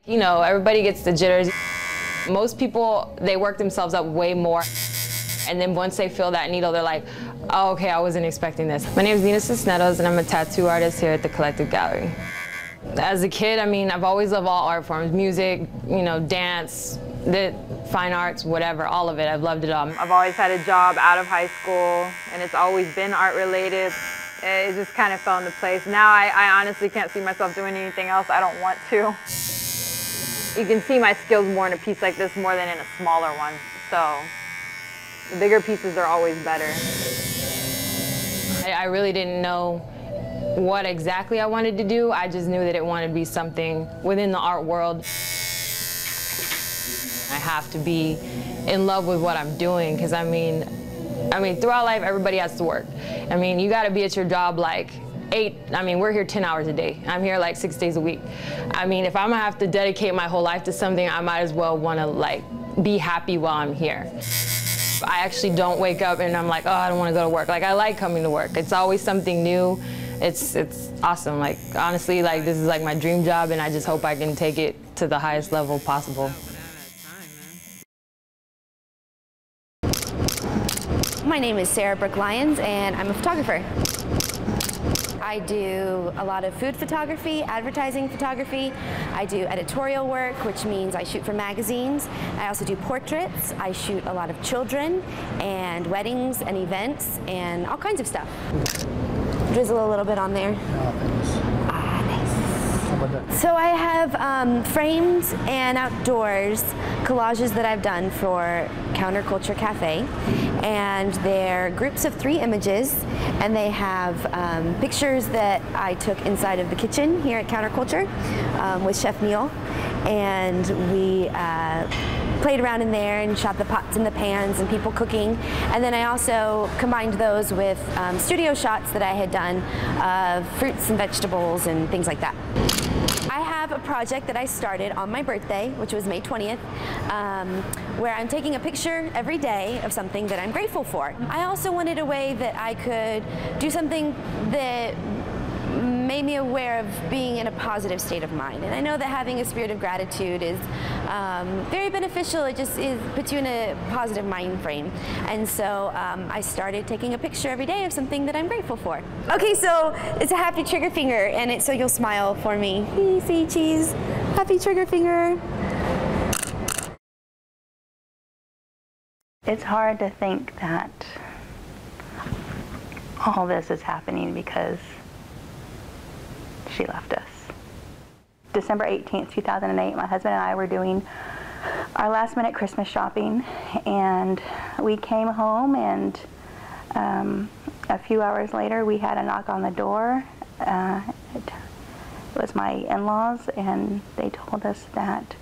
You know, everybody gets the jitters. Most people, they work themselves up way more. And then once they feel that needle, they're like, oh, okay, I wasn't expecting this. My name is Nina Cisneros, and I'm a tattoo artist here at the Collective Gallery. As a kid, I mean, I've always loved all art forms, music, you know, dance, the fine arts, whatever, all of it. I've loved it all. I've always had a job out of high school, and it's always been art related. It just kind of fell into place. Now I honestly can't see myself doing anything else. I don't want to. You can see my skills more in a piece like this more than in a smaller one. So the bigger pieces are always better. I really didn't know what exactly I wanted to do. I just knew that it wanted to be something within the art world. I have to be in love with what I'm doing, because I mean, throughout life, everybody has to work. I mean, you got to be at your job like we're here 10 hours a day. I'm here like 6 days a week. I mean, if I'm gonna have to dedicate my whole life to something, I might as well want to like be happy while I'm here. I actually don't wake up and I'm like, oh, I don't want to go to work. Like, I like coming to work. It's always something new. It's awesome. Like, honestly, like, this is like my dream job, and I just hope I can take it to the highest level possible. My name is Sarah Brooke Lyons, and I'm a photographer. I do a lot of food photography, advertising photography. I do editorial work, which means I shoot for magazines. I also do portraits. I shoot a lot of children and weddings and events and all kinds of stuff. Drizzle a little bit on there. So I have framed and outdoors collages that I've done for Counterculture Cafe, and they're groups of 3 images, and they have pictures that I took inside of the kitchen here at Counterculture with Chef Neil, and we played around in there and shot the pots and the pans and people cooking. And then I also combined those with studio shots that I had done of fruits and vegetables and things like that. I have a project that I started on my birthday, which was May 20th, where I'm taking a picture every day of something that I'm grateful for. I also wanted a way that I could do something that made me aware of being in a positive state of mind. And I know that having a spirit of gratitude is very beneficial. It just puts you in a positive mind frame. And so I started taking a picture every day of something that I'm grateful for. Okay, so it's a happy trigger finger, and so you'll smile for me. See, cheese, happy trigger finger. It's hard to think that all this is happening because she left us. December 18th, 2008, my husband and I were doing our last minute Christmas shopping, and we came home, and a few hours later we had a knock on the door. It was my in-laws, and they told us that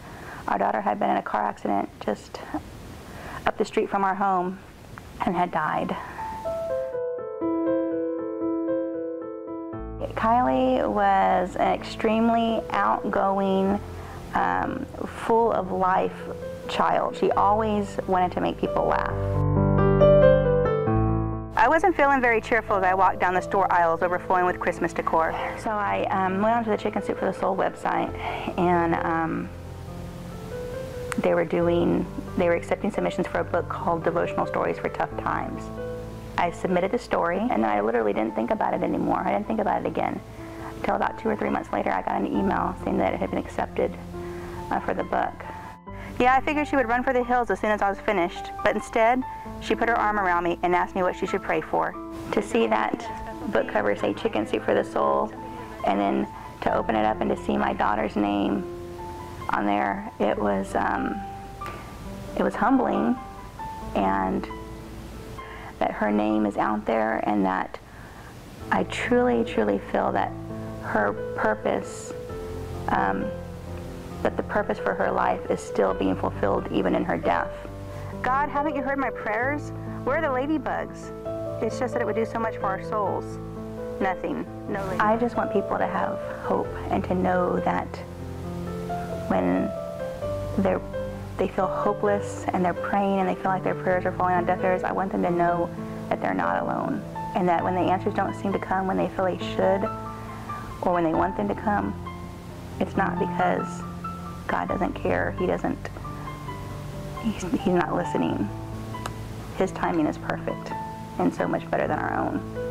our daughter had been in a car accident just up the street from our home and had died. Kylie was an extremely outgoing, full of life child. She always wanted to make people laugh. I wasn't feeling very cheerful as I walked down the store aisles overflowing with Christmas decor. So I went onto the Chicken Soup for the Soul website, and they were accepting submissions for a book called Devotional Stories for Tough Times. I submitted a story, and then I literally didn't think about it anymore. I didn't think about it again. Until about 2 or 3 months later, I got an email saying that it had been accepted for the book. Yeah, I figured she would run for the hills as soon as I was finished, but instead, she put her arm around me and asked me what she should pray for. To see that book cover say Chicken Soup for the Soul, and then to open it up and to see my daughter's name on there, it was humbling, and that her name is out there, and that I truly, truly feel that her purpose, that the purpose for her life is still being fulfilled even in her death. God, haven't you heard my prayers? Where are the ladybugs? It's just that it would do so much for our souls. Nothing. No ladybugs. I just want people to have hope and to know that when they feel hopeless and they're praying and they feel like their prayers are falling on deaf ears, I want them to know that they're not alone, and that when the answers don't seem to come when they feel they should or when they want them to come, it's not because God doesn't care. He doesn't, he's not listening. His timing is perfect and so much better than our own.